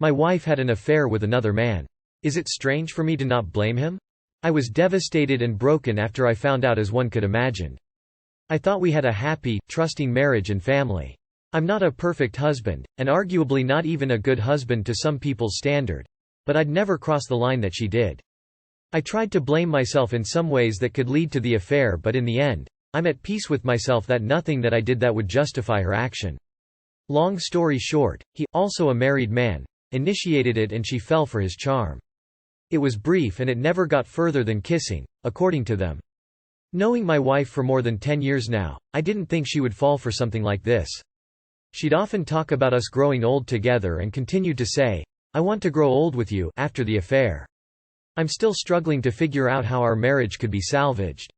My wife had an affair with another man. Is it strange for me to not blame him? I was devastated and broken after I found out, as one could imagine. I thought we had a happy, trusting marriage and family. I'm not a perfect husband, and arguably not even a good husband to some people's standard. But I'd never cross the line that she did. I tried to blame myself in some ways that could lead to the affair, but in the end, I'm at peace with myself that nothing that I did that would justify her action. Long story short, he, also a married man, initiated it and she fell for his charm. It was brief and it never got further than kissing, according to them. Knowing my wife for more than 10 years now, I didn't think she would fall for something like this. She'd often talk about us growing old together and continued to say, "I want to grow old with you," after the affair. I'm still struggling to figure out how our marriage could be salvaged.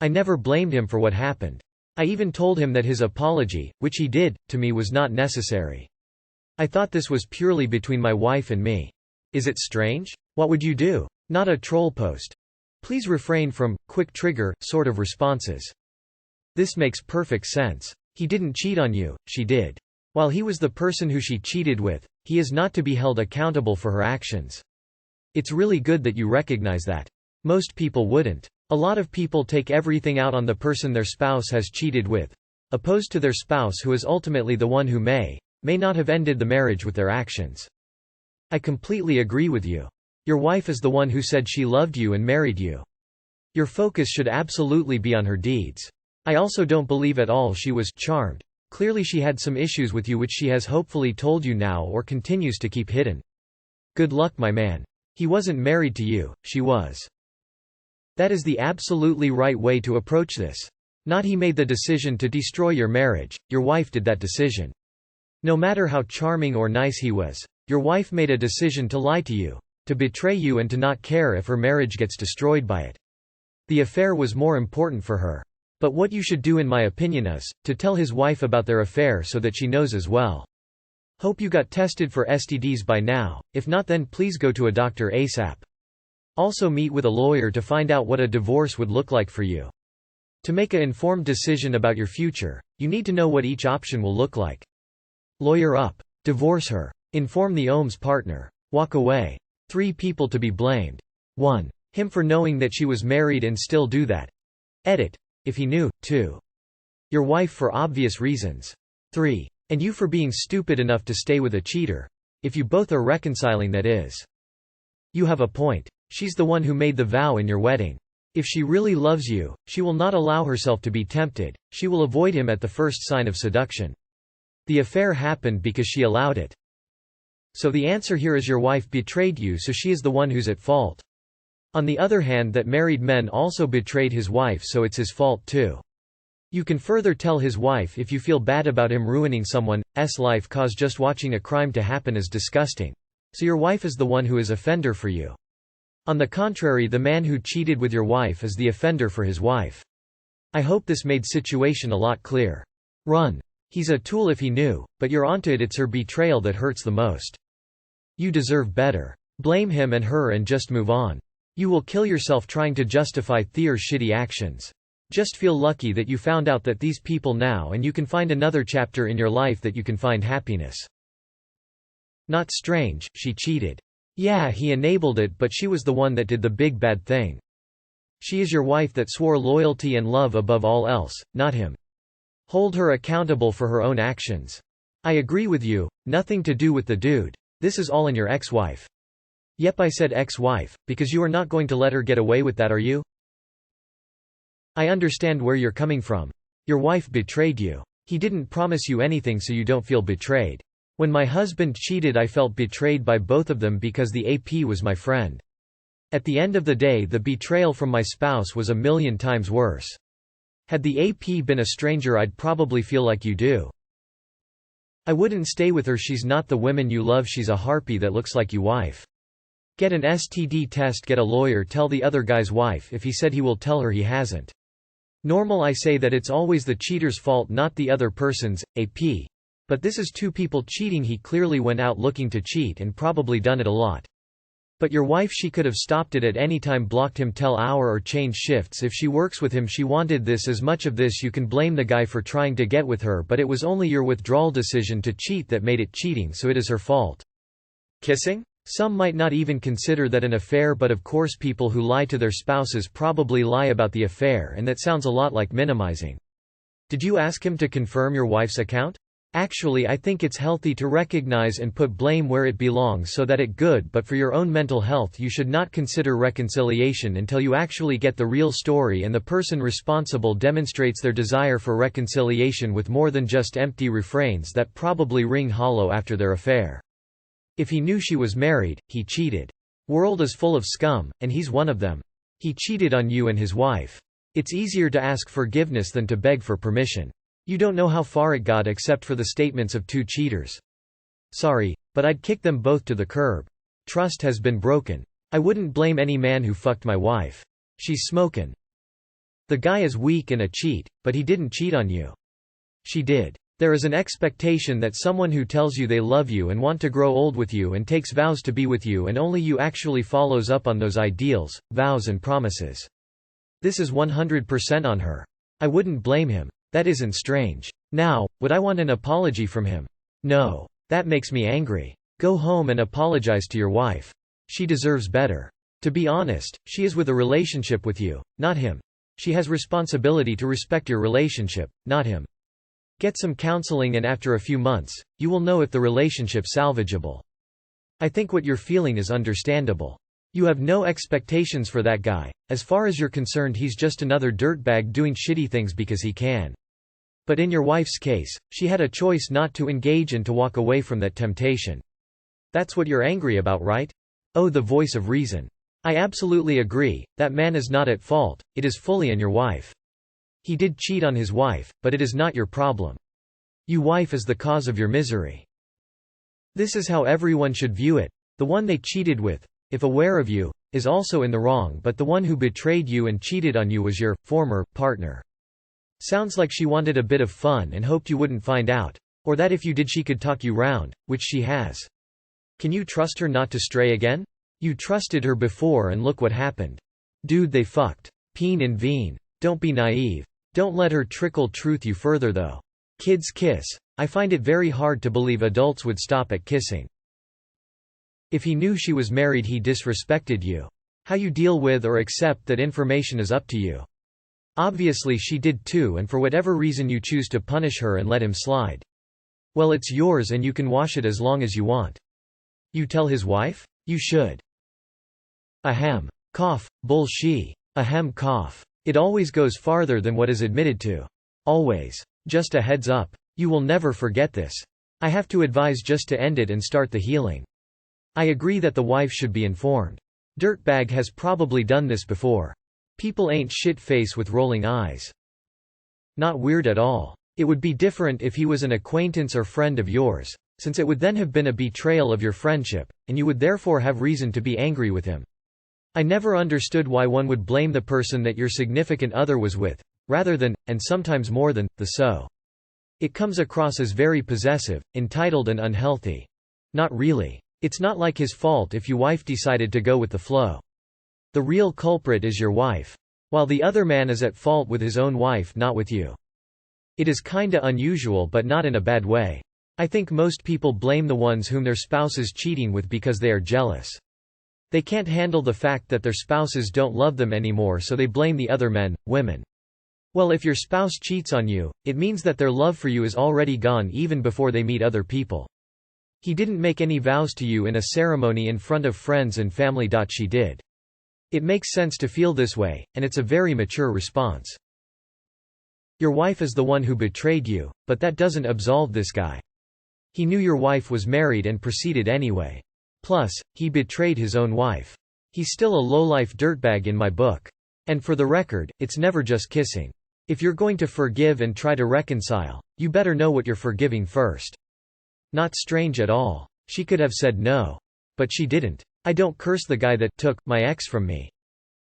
I never blamed him for what happened. I even told him that his apology, which he did, to me was not necessary. I thought this was purely between my wife and me. Is it strange? What would you do? Not a troll post. Please refrain from quick trigger sort of responses. This makes perfect sense. He didn't cheat on you, she did. While he was the person who she cheated with, he is not to be held accountable for her actions. It's really good that you recognize that. Most people wouldn't. A lot of people take everything out on the person their spouse has cheated with, opposed to their spouse who is ultimately the one who may not have ended the marriage with their actions. I completely agree with you. Your wife is the one who said she loved you and married you. Your focus should absolutely be on her deeds. I also don't believe at all she was charmed. Clearly she had some issues with you which she has hopefully told you now or continues to keep hidden. Good luck, my man. He wasn't married to you, she was. That is the absolutely right way to approach this. Not he made the decision to destroy your marriage, your wife did that decision. No matter how charming or nice he was, your wife made a decision to lie to you, to betray you and to not care if her marriage gets destroyed by it. The affair was more important for her. But what you should do in my opinion is, to tell his wife about their affair so that she knows as well. Hope you got tested for STDs by now, if not then please go to a doctor ASAP. Also meet with a lawyer to find out what a divorce would look like for you. To make an informed decision about your future, you need to know what each option will look like. Lawyer up. Divorce her. Inform the OMS partner. Walk away. 3 people to be blamed. 1. Him for knowing that she was married and still do that. Edit. If he knew. 2. Your wife for obvious reasons. 3. And you for being stupid enough to stay with a cheater. If you both are reconciling, that is. You have a point. She's the one who made the vow in your wedding. If she really loves you, she will not allow herself to be tempted, she will avoid him at the first sign of seduction. The affair happened because she allowed it. So the answer here is your wife betrayed you, so she is the one who's at fault. On the other hand, that married man also betrayed his wife, so it's his fault too. You can further tell his wife if you feel bad about him ruining someone's life cause just watching a crime to happen is disgusting. So your wife is the one who is offender for you. On the contrary, the man who cheated with your wife is the offender for his wife. I hope this made situation a lot clear. Run. He's a tool if he knew, but you're onto it. It's her betrayal that hurts the most. You deserve better. Blame him and her and just move on. You will kill yourself trying to justify Theo's shitty actions. Just feel lucky that you found out that these people now, and you can find another chapter in your life that you can find happiness. Not strange, she cheated. Yeah, he enabled it, but she was the one that did the big bad thing. She is your wife that swore loyalty and love above all else, not him. Hold her accountable for her own actions. I agree with you, nothing to do with the dude. This is all in your ex-wife. Yep, I said ex-wife, because you are not going to let her get away with that, are you? I understand where you're coming from. Your wife betrayed you. He didn't promise you anything, so you don't feel betrayed. When my husband cheated, I felt betrayed by both of them because the AP was my friend. At the end of the day, the betrayal from my spouse was 1,000,000 times worse. Had the AP been a stranger, I'd probably feel like you do. I wouldn't stay with her. She's not the woman you love. She's a harpy that looks like you wife. Get an STD test, get a lawyer, tell the other guy's wife. If he said he will tell her, he hasn't. Normal, I say that it's always the cheater's fault, not the other person's, AP. But this is 2 people cheating. He clearly went out looking to cheat and probably done it a lot. But your wife, she could have stopped it at any time, blocked him, tell hour or change shifts. If she works with him, she wanted this as much of this. You can blame the guy for trying to get with her, but it was only your withdrawal decision to cheat that made it cheating, so it is her fault. Kissing? Some might not even consider that an affair, but of course people who lie to their spouses probably lie about the affair, and that sounds a lot like minimizing. Did you ask him to confirm your wife's account? Actually, I think it's healthy to recognize and put blame where it belongs so that it good, but for your own mental health you should not consider reconciliation until you actually get the real story and the person responsible demonstrates their desire for reconciliation with more than just empty refrains that probably ring hollow after their affair. If he knew she was married, he cheated. World is full of scum, and he's one of them. He cheated on you and his wife. It's easier to ask forgiveness than to beg for permission. You don't know how far it got except for the statements of two cheaters. Sorry, but I'd kick them both to the curb. Trust has been broken. I wouldn't blame any man who fucked my wife. She's smokin'. The guy is weak and a cheat, but he didn't cheat on you. She did. There is an expectation that someone who tells you they love you and want to grow old with you and takes vows to be with you and only you actually follows up on those ideals, vows and promises. This is 100% on her. I wouldn't blame him. That isn't strange. Now, would I want an apology from him? No. That makes me angry. Go home and apologize to your wife. She deserves better. To be honest, she is with a relationship with you, not him. She has responsibility to respect your relationship, not him. Get some counseling and after a few months, you will know if the relationship's salvageable. I think what you're feeling is understandable. You have no expectations for that guy. As far as you're concerned, he's just another dirtbag doing shitty things because he can. But in your wife's case, she had a choice not to engage and to walk away from that temptation. That's what you're angry about, right? Oh, the voice of reason. I absolutely agree, that man is not at fault, it is fully on your wife. He did cheat on his wife, but it is not your problem. Your wife is the cause of your misery. This is how everyone should view it. The one they cheated with, if aware of you, is also in the wrong, but the one who betrayed you and cheated on you was your former partner. Sounds like she wanted a bit of fun and hoped you wouldn't find out. Or that if you did she could talk you round, which she has. Can you trust her not to stray again? You trusted her before and look what happened. Dude, they fucked. Peen in veen. Don't be naive. Don't let her trickle truth you further though. Kids kiss. I find it very hard to believe adults would stop at kissing. If he knew she was married, he disrespected you. How you deal with or accept that information is up to you. Obviously she did too, and for whatever reason you choose to punish her and let him slide. Well, it's yours and you can wash it as long as you want. You tell his wife? You should. Ahem. Cough. Bullshit. Ahem. Cough. It always goes farther than what is admitted to. Always. Just a heads up. You will never forget this. I have to advise just to end it and start the healing. I agree that the wife should be informed. Dirtbag has probably done this before. People ain't shit-face with rolling eyes. Not weird at all. It would be different if he was an acquaintance or friend of yours, since it would then have been a betrayal of your friendship, and you would therefore have reason to be angry with him. I never understood why one would blame the person that your significant other was with, rather than, and sometimes more than, the so. It comes across as very possessive, entitled and unhealthy. Not really. It's not like his fault if your wife decided to go with the flow. The real culprit is your wife. While the other man is at fault with his own wife, not with you. It is kinda unusual, but not in a bad way. I think most people blame the ones whom their spouse is cheating with because they are jealous. They can't handle the fact that their spouses don't love them anymore, so they blame the other men, women. Well, if your spouse cheats on you, it means that their love for you is already gone even before they meet other people. He didn't make any vows to you in a ceremony in front of friends and family. She did. It makes sense to feel this way, and it's a very mature response. Your wife is the one who betrayed you, but that doesn't absolve this guy. He knew your wife was married and proceeded anyway. Plus, he betrayed his own wife. He's still a lowlife dirtbag in my book. And for the record, it's never just kissing. If you're going to forgive and try to reconcile, you better know what you're forgiving first. Not strange at all. She could have said no. But she didn't. I don't curse the guy that took my ex from me.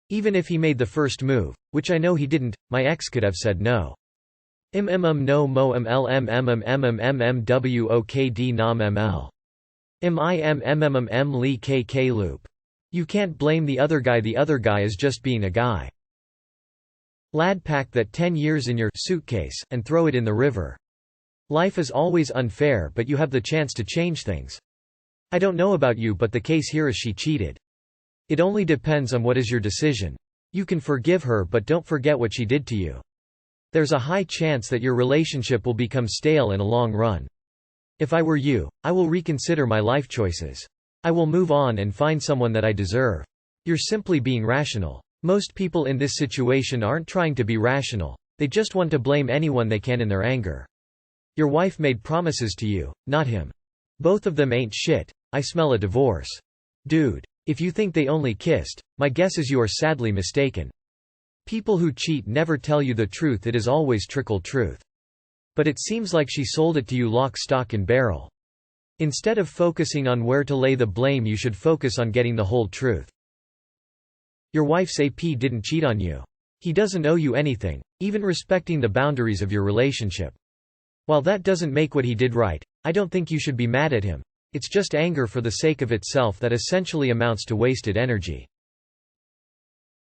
Even if he made the first move, which I know he didn't, my ex could have said no. No mo mwokd nam ml. Li kk loop. You can't blame the other guy is just being a guy. Lad, pack that 10 years in your suitcase, and throw it in the river. Life is always unfair, but you have the chance to change things. I don't know about you, but the case here is she cheated. It only depends on what is your decision. You can forgive her, but don't forget what she did to you. There's a high chance that your relationship will become stale in a long run. If I were you, I will reconsider my life choices. I will move on and find someone that I deserve. You're simply being rational. Most people in this situation aren't trying to be rational. They just want to blame anyone they can in their anger. Your wife made promises to you, not him. Both of them ain't shit. I smell a divorce. Dude. If you think they only kissed, my guess is you are sadly mistaken. People who cheat never tell you the truth, it is always trickle truth. But it seems like she sold it to you lock, stock and barrel. Instead of focusing on where to lay the blame, you should focus on getting the whole truth. Your wife's AP didn't cheat on you. He doesn't owe you anything, even respecting the boundaries of your relationship. While that doesn't make what he did right, I don't think you should be mad at him. It's just anger for the sake of itself that essentially amounts to wasted energy.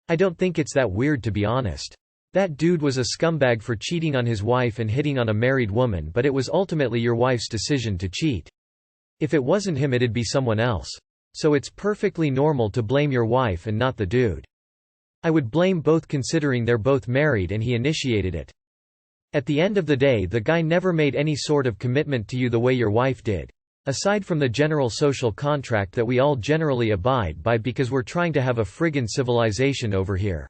I don't think it's that weird, to be honest. That dude was a scumbag for cheating on his wife and hitting on a married woman, but it was ultimately your wife's decision to cheat. If it wasn't him, it'd be someone else. So it's perfectly normal to blame your wife and not the dude. I would blame both, considering they're both married and he initiated it. At the end of the day, the guy never made any sort of commitment to you the way your wife did. Aside from the general social contract that we all generally abide by because we're trying to have a friggin' civilization over here.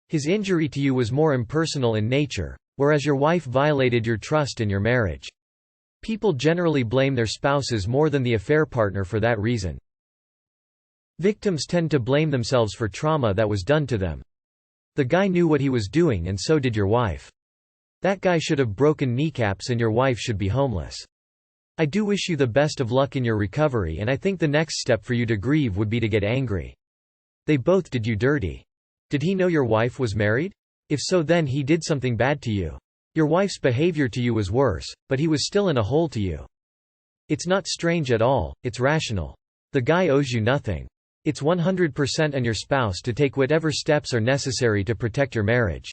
His injury to you was more impersonal in nature, whereas your wife violated your trust in your marriage. People generally blame their spouses more than the affair partner for that reason. Victims tend to blame themselves for trauma that was done to them. The guy knew what he was doing, and so did your wife. That guy should have broken kneecaps and your wife should be homeless. I do wish you the best of luck in your recovery, and I think the next step for you to grieve would be to get angry. They both did you dirty. Did he know your wife was married? If so, then he did something bad to you. Your wife's behavior to you was worse, but he was still in a hole to you. It's not strange at all, it's rational. The guy owes you nothing. It's 100% on your spouse to take whatever steps are necessary to protect your marriage.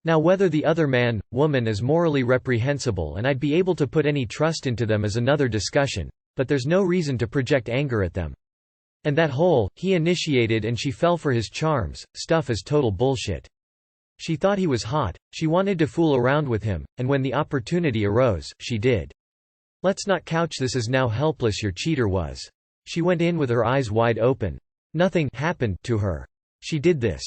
Now, whether the other man, woman is morally reprehensible and I'd be able to put any trust into them is another discussion, but there's no reason to project anger at them. And that whole, he initiated and she fell for his charms, stuff is total bullshit. She thought he was hot, she wanted to fool around with him, and when the opportunity arose, she did. Let's not couch this as how helpless your cheater was. She went in with her eyes wide open. Nothing happened to her. She did this